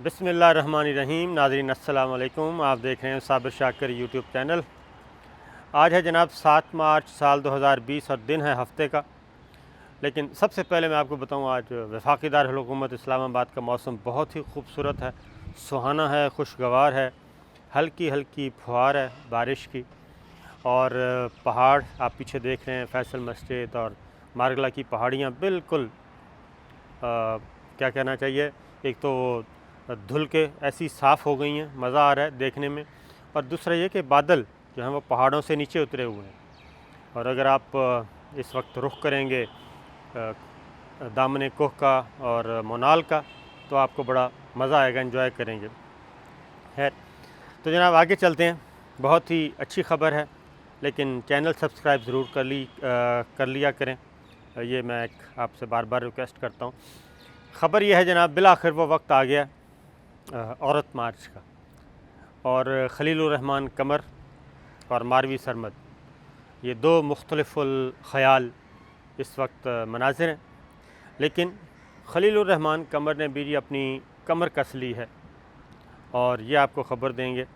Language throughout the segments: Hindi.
बिस्मिल्लाहिर्रहमानिर्रहीम। नाज़रीन अस्सलाम वालेकुम। आप देख रहे हैं साबिर शाकिर यूट्यूब चैनल। आज है जनाब 7 मार्च साल 2020 और दिन है हफ्ते का। लेकिन सबसे पहले मैं आपको बताऊं, आज वफाकी दारुल हुकूमत इस्लामाबाद का मौसम बहुत ही खूबसूरत है, सुहाना है, खुशगवार है। हल्की हल्की फुहार है बारिश की, और पहाड़ आप पीछे देख रहे हैं, फैसल मस्जिद और मारगला की पहाड़ियाँ बिल्कुल क्या कहना चाहिए, एक तो धुल के ऐसी साफ़ हो गई हैं, मज़ा आ रहा है देखने में। और दूसरा ये कि बादल जो हैं वो पहाड़ों से नीचे उतरे हुए हैं। और अगर आप इस वक्त रुख करेंगे दामन कोह का और मोनाल का, तो आपको बड़ा मज़ा आएगा, एंजॉय करेंगे। खैर, तो जनाब आगे चलते हैं। बहुत ही अच्छी ख़बर है, लेकिन चैनल सब्सक्राइब ज़रूर कर लिया करें। ये मैं आपसे बार बार रिक्वेस्ट करता हूँ। ख़बर यह है जनाब, बिलाखिर वो वक्त आ गया औरत मार्च का, और खलीलुर रहमान कमर और मारवी सरमद, ये दो मुख्तलिफ़ुल ख़याल इस वक्त मनाज़िर हैं। लेकिन खलीलुर रहमान कमर ने भी अपनी कमर कस ली है, और ये आपको ख़बर देंगे।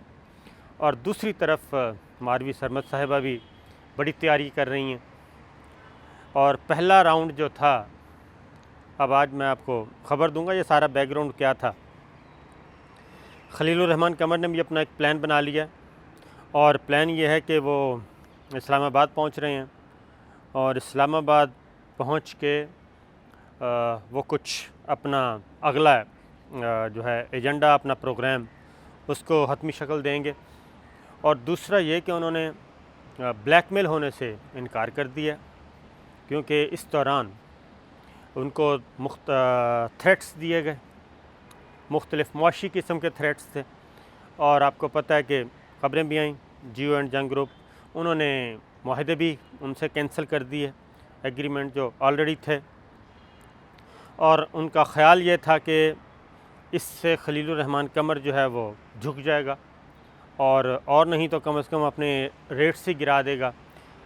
और दूसरी तरफ मारवी सरमद साहिबा भी बड़ी तैयारी कर रही हैं। और पहला राउंड जो था, अब आज मैं आपको ख़बर दूंगा ये सारा बैकग्राउंड क्या था। खलीलुर रहमान कमर ने भी अपना एक प्लान बना लिया है, और प्लान ये है कि वो इस्लामाबाद पहुंच रहे हैं, और इस्लामाबाद पहुंच के वो कुछ अपना अगला जो है एजेंडा, अपना प्रोग्राम, उसको हतमी शक्ल देंगे। और दूसरा ये कि उन्होंने ब्लैकमेल होने से इनकार कर दिया, क्योंकि इस दौरान उनको थ्रेट्स दिए गए, मुख्तलिफ़ मुआशी किस्म के थ्रेट्स थे। और आपको पता है कि ख़बरें भी आईं, जियो एंड जंग ग्रुप, उन्होंने मुआहदे भी उनसे कैंसिल कर दिए, एग्रीमेंट जो ऑलरेडी थे। और उनका ख़्याल ये था कि इससे खलीलुर रहमान कमर जो है वो झुक जाएगा, और नहीं तो कम से कम अपने रेट से गिरा देगा।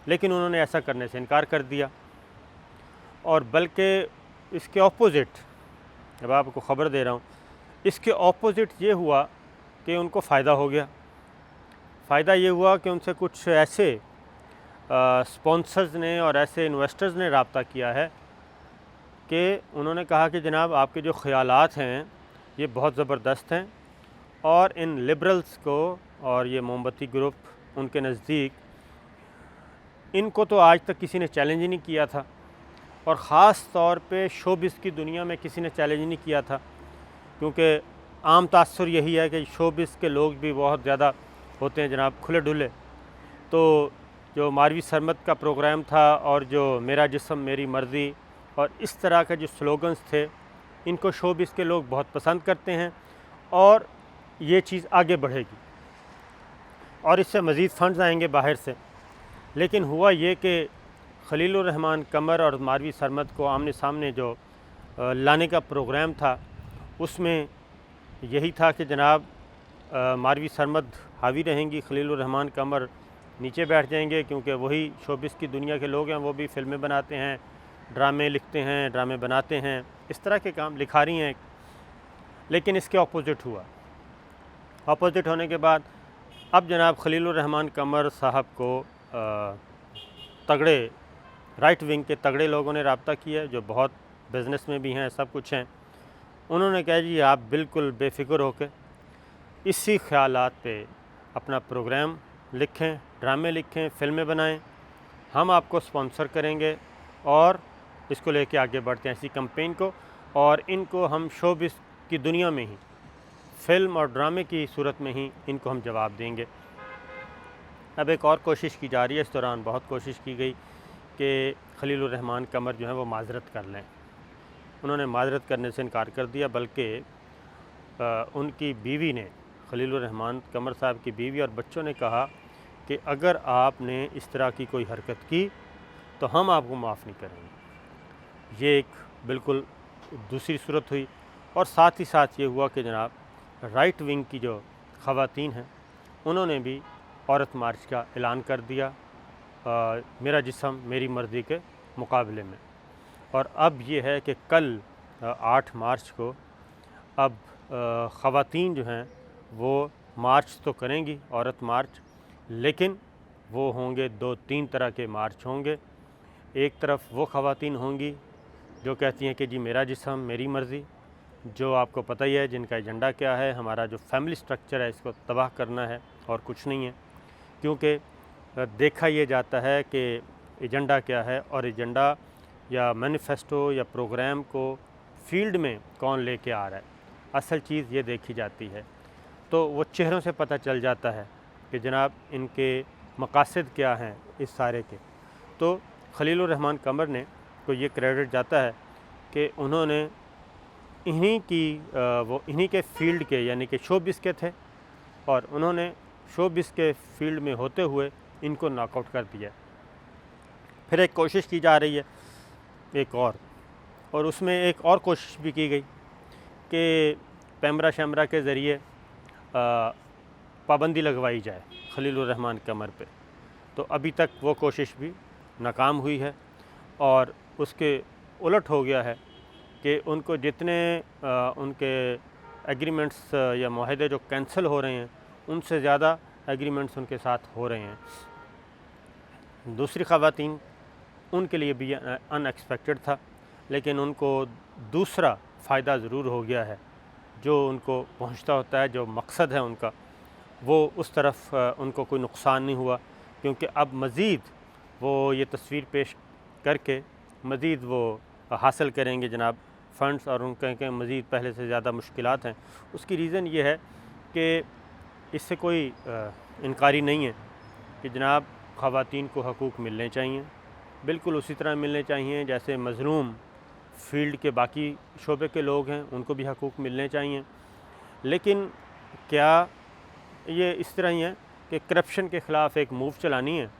लेकिन उन्होंने ऐसा करने से इनकार कर दिया, और बल्कि इसके ऑपोज़िट, अब आपको ख़बर दे रहा हूँ, इसके ऑपोज़िट ये हुआ कि उनको फ़ायदा हो गया। फ़ायदा ये हुआ कि उनसे कुछ ऐसे स्पॉन्सर्स ने और ऐसे इन्वेस्टर्स ने रब्ता किया है कि उन्होंने कहा कि जनाब आपके जो ख़यालात हैं ये बहुत ज़बरदस्त हैं, और इन लिबरल्स को और ये मोमबत्ती ग्रुप, उनके नज़दीक, इनको तो आज तक किसी ने चैलेंज ही नहीं किया था, और ख़ास तौर पे शोबिज़ की दुनिया में किसी ने चैलेंज नहीं किया था। क्योंकि आम तासुर यही है कि शोबिज़ के लोग भी बहुत ज़्यादा होते हैं जनाब, खुले ढुले। तो जो मारवी सरमद का प्रोग्राम था, और जो मेरा जिस्म मेरी मर्ज़ी और इस तरह के जो स्लोगन्स थे, इनको शोबिज़ के लोग बहुत पसंद करते हैं, और ये चीज़ आगे बढ़ेगी, और इससे मज़ीद फ़ंड्स आएंगे बाहर से। लेकिन हुआ ये कि खलीलुर रहमान कमर और मारवी सरमद को आमने सामने जो लाने का प्रोग्राम था, उसमें यही था कि जनाब मारवी सरमद हावी रहेंगी, खलीलुर रहमान कमर नीचे बैठ जाएंगे, क्योंकि वही शोबिज़ की दुनिया के लोग हैं, वो भी फ़िल्में बनाते हैं, ड्रामे लिखते हैं, ड्रामे बनाते हैं, इस तरह के काम लिखा रही हैं। लेकिन इसके ऑपोज़िट हुआ। ऑपोज़िट होने के बाद अब जनाब खलीलुर रहमान कमर साहब को तगड़े राइट विंग के तगड़े लोगों ने रब्ता किया, जो बहुत बिज़नेस में भी हैं, सब कुछ हैं। उन्होंने कहा जी आप बिल्कुल बेफिक्र होकर इसी ख़यालात पे अपना प्रोग्राम लिखें, ड्रामे लिखें, फ़िल्में बनाएं, हम आपको स्पॉन्सर करेंगे, और इसको लेके आगे बढ़ते हैं, इसी कैंपेन को, और इनको हम शोबिज़ की दुनिया में ही, फ़िल्म और ड्रामे की सूरत में ही इनको हम जवाब देंगे। अब एक और कोशिश की जा रही है, इस दौरान बहुत कोशिश की गई कि खलीलुर रहमान कमर जो है वो माज़रत कर लें। उन्होंने माज़रत करने से इनकार कर दिया, बल्कि उनकी बीवी ने, खलीलुर रहमान कमर साहब की बीवी और बच्चों ने कहा कि अगर आपने इस तरह की कोई हरकत की तो हम आपको माफ़ नहीं करेंगे। ये एक बिल्कुल दूसरी सूरत हुई। और साथ ही साथ ये हुआ कि जनाब राइट विंग की जो ख़वातीन हैं, उन्होंने भी औरत मार्च का ऐलान कर दिया मेरा जिस्म मेरी मर्ज़ी के मुकाबले में। और अब ये है कि कल 8 मार्च को अब ख़वातीन जो हैं वो मार्च तो करेंगी, औरत मार्च, लेकिन वो होंगे 2-3 तरह के मार्च होंगे। एक तरफ वो ख़वातीन होंगी जो कहती हैं कि जी मेरा जिस्म मेरी मर्ज़ी, जो आपको पता ही है जिनका एजेंडा क्या है, हमारा जो फैमिली स्ट्रक्चर है इसको तबाह करना है और कुछ नहीं है। क्योंकि देखा ये जाता है कि एजेंडा क्या है, और एजेंडा या मैनिफेस्टो या प्रोग्राम को फील्ड में कौन लेके आ रहा है, असल चीज़ ये देखी जाती है। तो वो चेहरों से पता चल जाता है कि जनाब इनके मकासद क्या हैं इस सारे के। तो खलीलुर रहमान कमर ने को ये क्रेडिट जाता है कि उन्होंने इन्हीं के फील्ड के यानी कि शोबिस के थे, और उन्होंने शोबिस के फील्ड में होते हुए इनको नॉकआउट कर दिया। फिर एक कोशिश की जा रही है एक और उसमें एक और कोशिश भी की गई कि पैमरा शैमरा के ज़रिए पाबंदी लगवाई जाए खलीलुर रहमान कमर पे। तो अभी तक वो कोशिश भी नाकाम हुई है, और उसके उलट हो गया है कि उनको जितने उनके एग्रीमेंट्स या मुआहदे जो कैंसिल हो रहे हैं उनसे ज़्यादा एग्रीमेंट्स उनके साथ हो रहे हैं। दूसरी ख़वातीन उनके लिए भी अनएक्सपेक्टेड था, लेकिन उनको दूसरा फ़ायदा ज़रूर हो गया है, जो उनको पहुंचता होता है, जो मकसद है उनका, वो उस तरफ उनको कोई नुकसान नहीं हुआ, क्योंकि अब मज़ीद वो ये तस्वीर पेश करके मज़ीद वो हासिल करेंगे जनाब फ़ंड्स, और उनके मज़ीद पहले से ज़्यादा मुश्किलात हैं। उसकी रीज़न ये है कि इससे कोई इनकारी नहीं है कि जनाब ख़वातीन को हकूक़ मिलने चाहिए, बिल्कुल उसी तरह मिलने चाहिए जैसे मज़लूम फील्ड के बाकी शोबे के लोग हैं, उनको भी हकूक़ मिलने चाहिए। लेकिन क्या ये इस तरह ही है कि करप्शन के ख़िलाफ़ एक मूव चलानी है,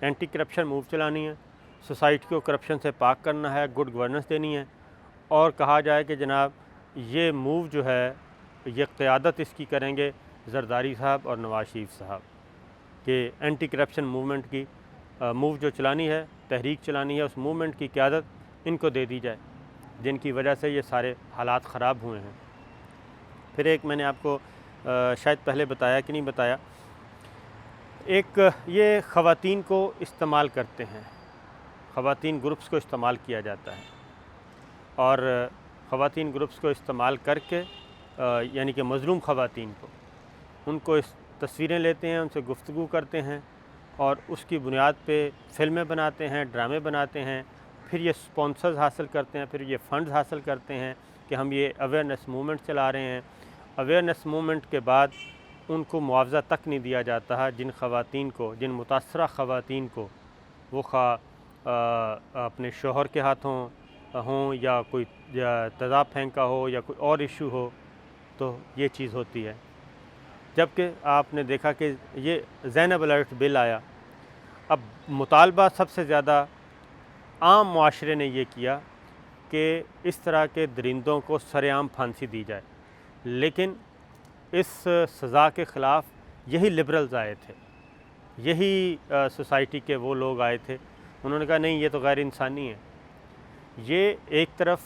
एंटी करप्शन मूव चलानी है, सोसाइटी को करप्शन से पाक करना है, गुड गवर्नेंस देनी है, और कहा जाए कि जनाब ये मूव जो है ये क़यादत इसकी करेंगे ज़रदारी साहब और नवाज़ शरीफ साहब, कि एंटी करप्शन मूवमेंट की मूव जो चलानी है, तहरीक चलानी है, उस मूवमेंट की क़यादत इनको दे दी जाए, जिनकी वजह से ये सारे हालात ख़राब हुए हैं। फिर एक मैंने आपको शायद पहले बताया कि नहीं बताया, एक ये ख़वातीन को इस्तेमाल करते हैं, ख़वातीन ग्रुप्स को इस्तेमाल किया जाता है, और ख़वातीन ग्रुप्स को इस्तेमाल करके यानी कि मज़लूम ख़वातीन को उनको इस तस्वीरें लेते हैं, उनसे गुफ्तगू करते हैं, और उसकी बुनियाद पे फ़िल्में बनाते हैं, ड्रामे बनाते हैं, फिर ये स्पॉन्सर्स हासिल करते हैं, फिर ये फ़ंड्स हासिल करते हैं कि हम ये अवेयरनेस मूवमेंट चला रहे हैं। अवेयरनेस मूवमेंट के बाद उनको मुआवज़ा तक नहीं दिया जाता है, जिन ख़वातीन को, जिन मुतासरा ख़वातीन को वो अपने शोहर के हाथों हों या कोई तेज़ाब फेंका हो या कोई और इशू हो, तो ये चीज़ होती है। जबकि आपने देखा कि ये ज़ैनब अलर्ट बिल आया, अब मुतालबा सबसे ज़्यादा आम मुआशरे ने ये किया कि इस तरह के दरिंदों को सरेआम फांसी दी जाए, लेकिन इस सज़ा के ख़िलाफ़ यही लिबरल्स आए थे, यही सोसाइटी के वो लोग आए थे, उन्होंने कहा नहीं ये तो गैर इंसानी है। ये एक तरफ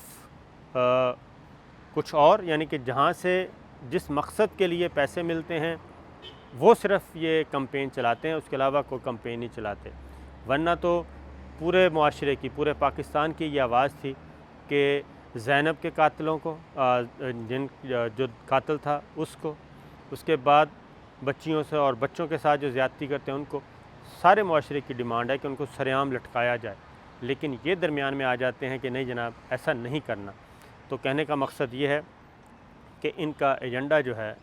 कुछ और, यानी कि जहाँ से जिस मकसद के लिए पैसे मिलते हैं वो सिर्फ़ ये कैंपेन चलाते हैं, उसके अलावा कोई कैंपेन नहीं चलाते। वरना तो पूरे मुआशरे की, पूरे पाकिस्तान की ये आवाज़ थी कि ज़ैनब के कातिलों को, जो कातिल था उसको, उसके बाद बच्चियों से और बच्चों के साथ जो ज़्यादती करते हैं उनको, सारे मुआशरे की डिमांड है कि उनको सरेआम लटकाया जाए। लेकिन ये दरमियान में आ जाते हैं कि नहीं जनाब ऐसा नहीं करना। तो कहने का मकसद ये है कि इनका एजेंडा जो है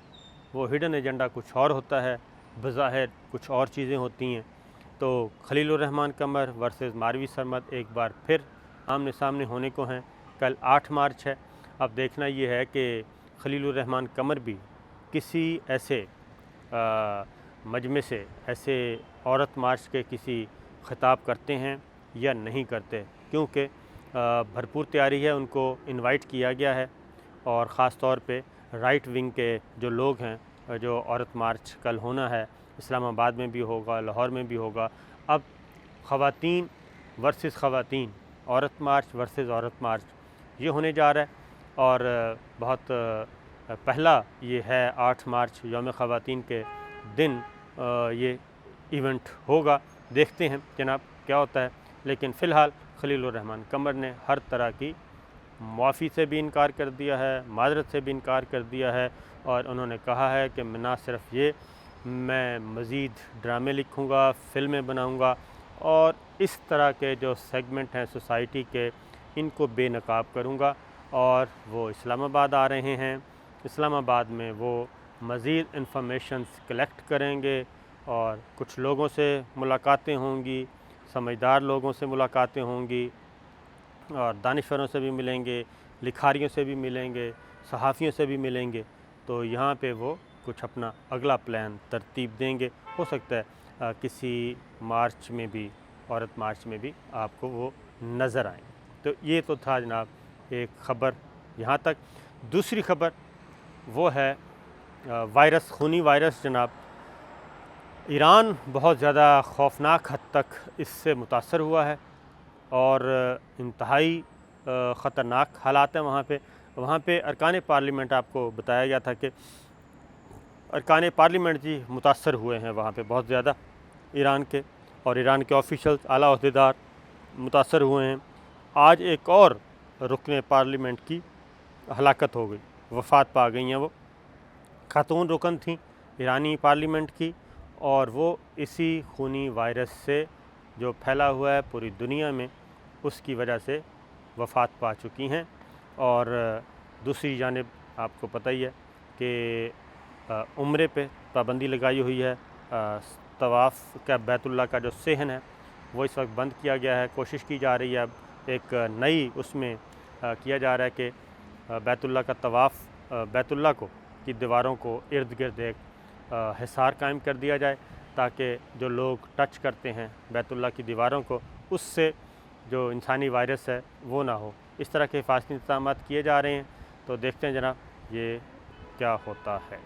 वो हिडन एजेंडा कुछ और होता है, बज़ाहिर कुछ और चीज़ें होती हैं। तो खलीलुर रहमान कमर वर्सेस मारवी सरमद एक बार फिर आमने सामने होने को हैं। कल 8 मार्च है। अब देखना ये है कि खलीलुर रहमान कमर भी किसी ऐसे मजमे से, ऐसे औरत मार्च के किसी ख़िताब करते हैं या नहीं करते, क्योंकि भरपूर तैयारी है, उनको इनवाइट किया गया है, और ख़ास तौर पे राइट विंग के जो लोग हैं, जो औरत मार्च कल होना है, इस्लामाबाद में भी होगा, लाहौर में भी होगा। अब ख़वातीन वर्सेस ख़वातीन, औरत मार्च वर्सेस औरत मार्च ये होने जा रहा है, और बहुत पहला ये है 8 मार्च यौम ख़वातीन के दिन ये इवेंट होगा। देखते हैं जनाब क्या होता है। लेकिन फ़िलहाल खलीलुर रहमान कमर ने हर तरह की माफ़ी से भी इनकार कर दिया है, माज़रत से भी इनकार कर दिया है, और उन्होंने कहा है कि ना सिर्फ ये, मैं मज़ीद ड्रामे लिखूँगा, फ़िल्में बनाऊँगा और इस तरह के जो सेगमेंट हैं सोसाइटी के, इनको बेनकाब करूँगा। और वो इस्लामाबाद आ रहे हैं। इस्लामाबाद में वो मज़ीद इन्फॉर्मेशंस कलेक्ट करेंगे और कुछ लोगों से मुलाकातें होंगी, समझदार लोगों से मुलाकातें होंगी और दानिशवरों से भी मिलेंगे, लिखारियों से भी मिलेंगे, सहाफ़ियों से भी मिलेंगे। तो यहाँ पे वो कुछ अपना अगला प्लान तरतीब देंगे। हो सकता है किसी मार्च में भी, औरत मार्च में भी आपको वो नज़र आए। तो ये तो था जनाब एक ख़बर यहाँ तक। दूसरी ख़बर वो है वायरस, खूनी वायरस जनाब। ईरान बहुत ज़्यादा खौफनाक हद तक इससे मुतासर हुआ है और इंतहाई ख़तरनाक हालात हैं वहाँ पे अरकान पार्लियामेंट, आपको बताया गया था कि अरकान पार्लियामेंट जी मुतासर हुए हैं वहाँ पे बहुत ज़्यादा ईरान के, और ईरान के ऑफिशल्स, आला ओहदेदार मुतासर हुए हैं। आज एक और रुकने पार्लियामेंट की हलाकत हो गई, वफ़ात पा गई हैं। वो खातून रुकन थी ईरानी पार्लियामेंट की, और वो इसी खूनी वायरस से जो फैला हुआ है पूरी दुनिया में, उसकी वजह से वफ़ात पा चुकी हैं। और दूसरी जानिब आपको पता ही है कि उम्रे पे पाबंदी लगाई हुई है। तवाफ़ का बैतुल्लाह का जो सहन है वो इस वक्त बंद किया गया है। कोशिश की जा रही है, अब एक नई उसमें किया जा रहा है कि बैतुल्लाह का तवाफ़, बैतुल्लाह को की दीवारों को इर्द गिर्द एक हिसार कायम कर दिया जाए, ताकि जो लोग टच करते हैं बैतुल्लाह की दीवारों को, उससे जो इंसानी वायरस है वो ना हो। इस तरह के हिफाजती इंतज़ामात किए जा रहे हैं। तो देखते हैं जनाब ये क्या होता है।